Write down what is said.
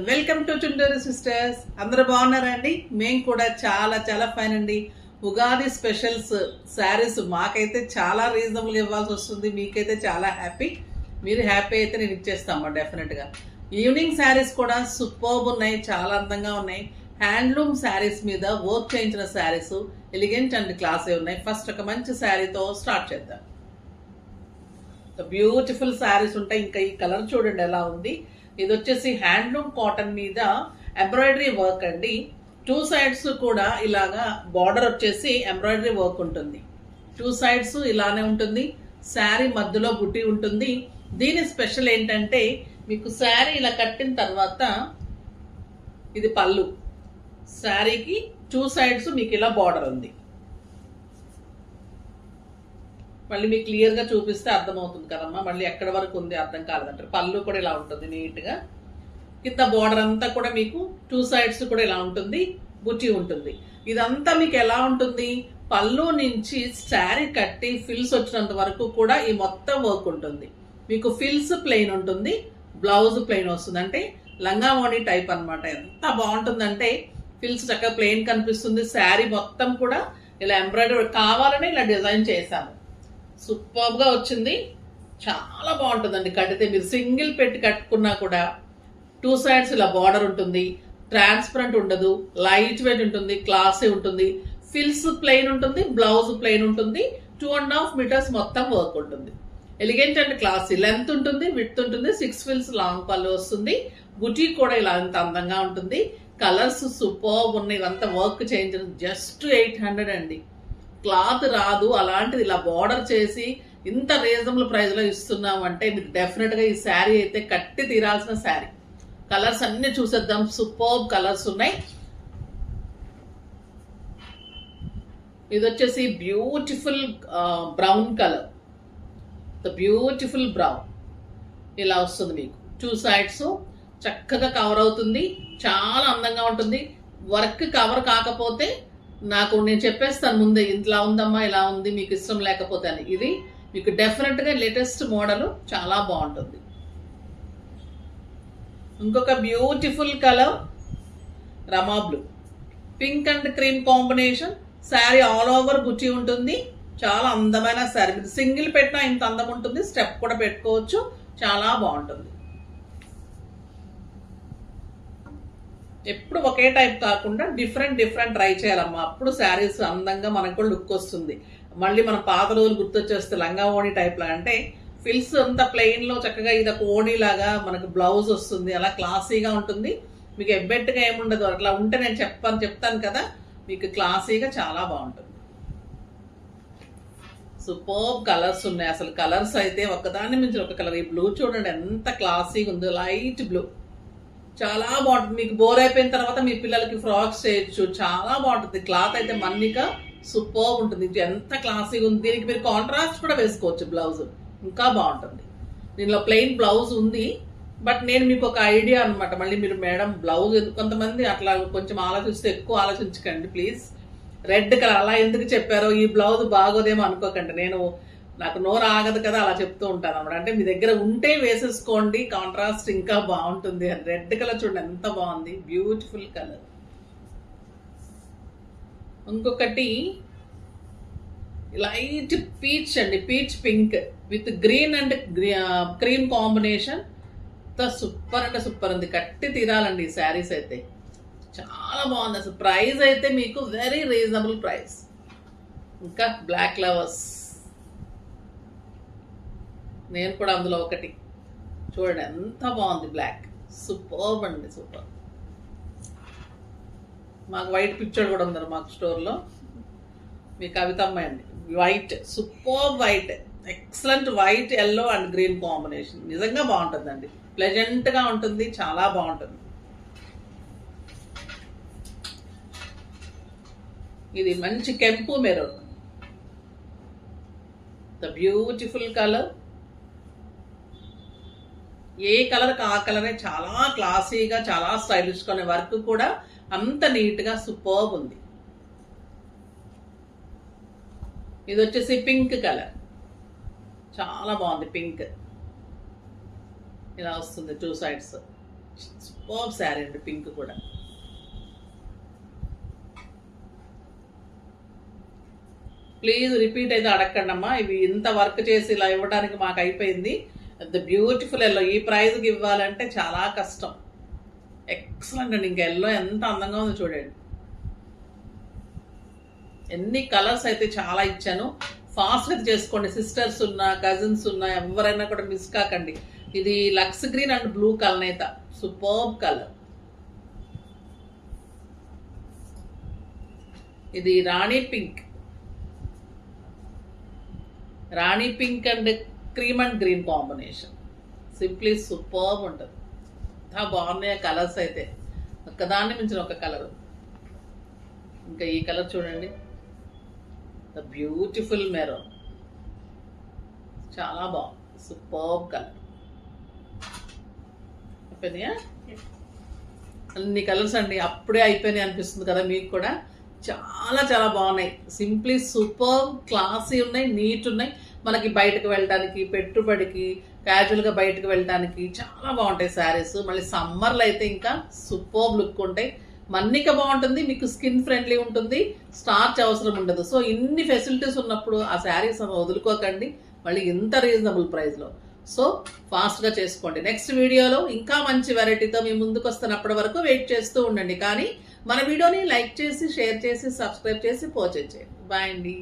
Welcome to Chunduru sisters. అందరూ బాగున్నారండి? మేము కూడా చాలా చాలా ఫైన్ అండి. ఉగాది స్పెషల్స్ శారీస్ మాకైతే చాలా రీజనబుల్గా ఇవ్వాల్సి వస్తుంది. మీకైతే చాలా హ్యాపీ. మీరు హ్యాపీ అయితే నేను ఇచ్చేస్తాము డెఫినెట్గా. ఈవినింగ్ శారీస్ కూడా సూపర్బ్ ఉన్నాయి, చాలా అందంగా ఉన్నాయి. హ్యాండ్లూమ్ శారీస్ మీద వర్క్ చేయించిన శారీస్ ఎలిగెంట్ అండ్ క్లాసే ఉన్నాయి. ఫస్ట్ ఒక మంచి శారీతో స్టార్ట్ చేద్దాం. బ్యూటిఫుల్ శారీస్ ఉంటాయి. ఇంకా ఈ కలర్ చూడండి ఎలా ఉంది. ఇది వచ్చేసి హ్యాండ్లూమ్ కాటన్ మీద ఎంబ్రాయిడరీ వర్క్ అండి. టూ సైడ్స్ కూడా ఇలాగా బార్డర్ వచ్చేసి ఎంబ్రాయిడరీ వర్క్ ఉంటుంది. టూ సైడ్స్ ఇలానే ఉంటుంది. శారీ మధ్యలో బుట్టి ఉంటుంది. దీని స్పెషల్ ఏంటంటే మీకు శారీ ఇలా కట్టిన తర్వాత ఇది పళ్ళు. శారీకి టూ సైడ్స్ మీకు ఇలా బార్డర్ ఉంది. మళ్ళీ మీకు క్లియర్గా చూపిస్తే అర్థమవుతుంది కదమ్మా. మళ్ళీ ఎక్కడ వరకు ఉంది అర్థం కాలేదంటారు. పళ్ళు కూడా ఇలా ఉంటుంది నీట్గా. కింద బార్డర్ అంతా కూడా మీకు టూ సైడ్స్ కూడా ఇలా ఉంటుంది, బుట్టి ఉంటుంది. ఇదంతా మీకు ఎలా ఉంటుంది, పళ్ళు నుంచి శారీ కట్టి ఫిల్స్ వచ్చినంత వరకు కూడా ఈ మొత్తం వర్క్ ఉంటుంది. మీకు ఫిల్స్ ప్లెయిన్ ఉంటుంది, బ్లౌజ్ ప్లెయిన్ వస్తుంది. అంటే లంగావోణి టైప్ అనమాట. ఎంత బాగుంటుందంటే ఫిల్స్ చక్కగా ప్లెయిన్ కనిపిస్తుంది. శారీ మొత్తం కూడా ఇలా ఎంబ్రాయిడరీ కావాలని ఇలా డిజైన్ చేశాను. సూపర్గా వచ్చింది, చాలా బాగుంటుందండి. కడితే మీరు సింగిల్ పెట్టి కట్టుకున్నా కూడా టూ సైడ్స్ ఇలా బార్డర్ ఉంటుంది, ట్రాన్స్పరెంట్ ఉండదు, లైట్ వెయిట్ ఉంటుంది, క్లాసీ ఉంటుంది. ఫిల్స్ ప్లెయిన్ ఉంటుంది, బ్లౌజ్ ప్లెయిన్ ఉంటుంది. 2.5 మీటర్స్ మొత్తం వర్క్ ఉంటుంది. Elegant and classy. లెంత్ ఉంటుంది, విడ్త్ ఉంటుంది. 6 ఫిల్స్ లాంగ్ పళ్ళు వస్తుంది. బుటీ కూడా ఇలా అంత అందంగా ఉంటుంది. కలర్స్ సూపర్ ఉన్నాయి. ఇదంతా వర్క్ చేయించడం జస్ట్ 800 అండి. క్లాత్ రాదు. అలాంటిది ఇలా బార్డర్ చేసి ఇంత రీజనబుల్ ప్రైస్లో ఇస్తున్నాం అంటే మీకు డెఫినెట్గా ఈ శారీ అయితే కట్టి తీరాల్సిన శారీ. కలర్స్ అన్ని చూసేద్దాం. సూపర్ కలర్స్ ఉన్నాయి. ఇది వచ్చేసి beautiful brown colour. Beautiful brown ఇలా వస్తుంది మీకు. టూ సైడ్స్ చక్కగా కవర్ అవుతుంది, చాలా అందంగా ఉంటుంది. వర్క్ కవర్ కాకపోతే నాకు నేను చెప్పేస్తాను ముందే, ఇంట్లో ఉందమ్మా ఇలా ఉంది మీకు ఇష్టం లేకపోతే అని. ఇది మీకు డెఫినెట్గా లేటెస్ట్ మోడల్, చాలా బాగుంటుంది. ఇంకొక beautiful colour Rama blue. Pink and cream combination. Sari all over బుట్టి ఉంటుంది. చాలా అందమైన శారీ. మీరు సింగిల్ పెట్టినా ఇంత అందం ఉంటుంది. స్టెప్ కూడా పెట్టుకోవచ్చు, చాలా బాగుంటుంది. ఎప్పుడు ఒకే టైప్ కాకుండా డిఫరెంట్ ట్రై చేయాలమ్మా. అప్పుడు శారీస్ అందంగా మనకు కూడా లుక్ వస్తుంది. మళ్ళీ మన పాత రోజులు గుర్తొచ్చేస్తే లంగా ఓణి టైప్ లా. అంటే ఫిల్స్ అంతా ప్లెయిన్ లో చక్కగా ఇది ఒక ఓణి లాగా మనకు బ్లౌజ్ వస్తుంది. అలా క్లాసీగా ఉంటుంది. మీకు ఎబ్బెట్టుగా ఏముండదు. అట్లా ఉంటే నేను చెప్తాను కదా, మీకు క్లాసీగా చాలా బాగుంటుంది. సూపర్ కలర్స్ ఉన్నాయి. అసలు కలర్స్ అయితే ఒకదాన్ని మించి ఒక కలర్. ఈ బ్లూ చూడండి ఎంత క్లాసీగా ఉందో, లైట్ బ్లూ. చాలా బాగుంటుంది. మీకు బోర్ అయిపోయిన తర్వాత మీ పిల్లలకి ఫ్రాక్స్ చేయొచ్చు, చాలా బాగుంటుంది. క్లాత్ అయితే మన్నిక సూపర్ ఉంటుంది. ఎంత క్లాసీగా ఉంది. దీనికి మీరు కాంట్రాస్ట్ కూడా వేసుకోవచ్చు బ్లౌజ్, ఇంకా బాగుంటుంది. దీనిలో ప్లెయిన్ బ్లౌజ్ ఉంది, బట్ నేను మీకు ఒక ఐడియా అనమాట. మళ్ళీ మీరు మేడం బ్లౌజ్ కొంతమంది అట్లా కొంచెం ఆలోచిస్తే ఎక్కువ ఆలోచించకండి ప్లీజ్. రెడ్ కలర్ అలా ఎందుకు చెప్పారో, ఈ బ్లౌజ్ బాగోదేమో అనుకోకండి. నాకు నోరు ఆగదు కదా, అలా చెప్తూ ఉంటాను అన్నమాట. అంటే మీ దగ్గర ఉంటే వేసేసుకోండి, కాంట్రాస్ట్ ఇంకా బాగుంటుంది. రెడ్ కలర్ చూడండి ఎంత బాగుంది, బ్యూటిఫుల్ కలర్. ఇంకొకటి లైట్ పీచ్ అండి, peach pink with green and cream combination. Super అంటే సూపర్ ఉంది. కట్టి తీరాలండి ఈ శారీస్ అయితే. చాలా బాగుంది. అసలు ప్రైస్ అయితే మీకు వెరీ రీజనబుల్ ప్రైస్. ఇంకా బ్లాక్ లవర్స్, నేను కూడా అందులో ఒకటి. చూడండి ఎంత బాగుంది బ్లాక్. సూపర్ అండి, సూపర్. మాకు వైట్ పిక్చర్ కూడా ఉంది మాకు స్టోర్లో. మీ కవితమ్మ అండి, white, super white, excellent white, yellow and green combination. నిజంగా బాగుంటుందండి, ప్లెజెంట్గా ఉంటుంది, చాలా బాగుంటుంది. ఇది మంచి కెంపు మెరూన్. Beautiful colour. ఏ కలర్కి ఆ కలరే, చాలా క్లాసీగా, చాలా స్టైలిష్గా ఉన్నాయి. వర్క్ కూడా అంత నీట్గా సూపర్బ్ ఉంది. ఇది వచ్చేసి పింక్ కలర్, చాలా బాగుంది పింక్. ఇలా వస్తుంది టూ సైడ్స్. సూపర్ శారీ అండి, పింక్ కూడా. ప్లీజ్ రిపీట్ అయితే అడగండి అమ్మా. ఇవి ఇంత వర్క్ చేసి ఇలా ఇవ్వడానికి మాకు అయిపోయింది. ద బ్యూటిఫుల్ ఎల్లో ఈ ప్రైజ్కి ఇవ్వాలంటే చాలా కష్టం. ఎక్సలెంట్ అండి. ఇంకా ఎల్లో ఎంత అందంగా ఉందో చూడండి. ఎన్ని కలర్స్ అయితే చాలా ఇచ్చాను. ఫాస్ట్గా చేసుకోండి. సిస్టర్స్ ఉన్నా, కజిన్స్ ఉన్నా, ఎవరైనా కూడా మిస్ కాకండి. ఇది లక్స్ గ్రీన్ అండ్ బ్లూ కలనేత, సూపర్బ్ కలర్. ఇది రాణి pink and cream and green combination. Simply superb ఉంటుంది. బాగున్నాయి కలర్స్ అయితే, ఒక్కదాన్ని మించిన ఒక కలర్. ఇంకా ఈ కలర్ చూడండి, ద బ్యూటిఫుల్ మెరూన్, చాలా బాగుంది. Superb colour. అయిపోయినాయా? అన్ని కలర్స్ అండి, అప్పుడే అయిపోయినాయి అనిపిస్తుంది కదా మీకు కూడా. చాలా చాలా బాగున్నాయి. సింప్లీ సూపర్ క్లాసీ ఉన్నాయి, నీట్ ఉన్నాయి. మనకి బయటకు వెళ్ళడానికి, పెట్టుబడికి, క్యాజువల్గా బయటకు వెళ్ళడానికి చాలా బాగుంటాయి శారీస్. మళ్ళీ సమ్మర్లో అయితే ఇంకా సూపర్ లుక్ ఉంటాయి. మన్నిక బాగుంటుంది, మీకు స్కిన్ ఫ్రెండ్లీ ఉంటుంది, స్టార్చ్ అవసరం ఉండదు. సో ఇన్ని ఫెసిలిటీస్ ఉన్నప్పుడు ఆ శారీస్ వదులుకోకండి, మళ్ళీ ఇంత రీజనబుల్ ప్రైస్లో. సో ఫాస్ట్గా చేసుకోండి. నెక్స్ట్ వీడియోలో ఇంకా మంచి వెరైటీతో మీ ముందుకు వస్తున్నప్పటి వరకు వెయిట్ చేస్తూ ఉండండి. కానీ మన వీడియోని లైక్ చేసి, షేర్ చేసి, సబ్స్క్రైబ్ చేసి, పర్చేజ్ చేయండి. బాయ్ అండి.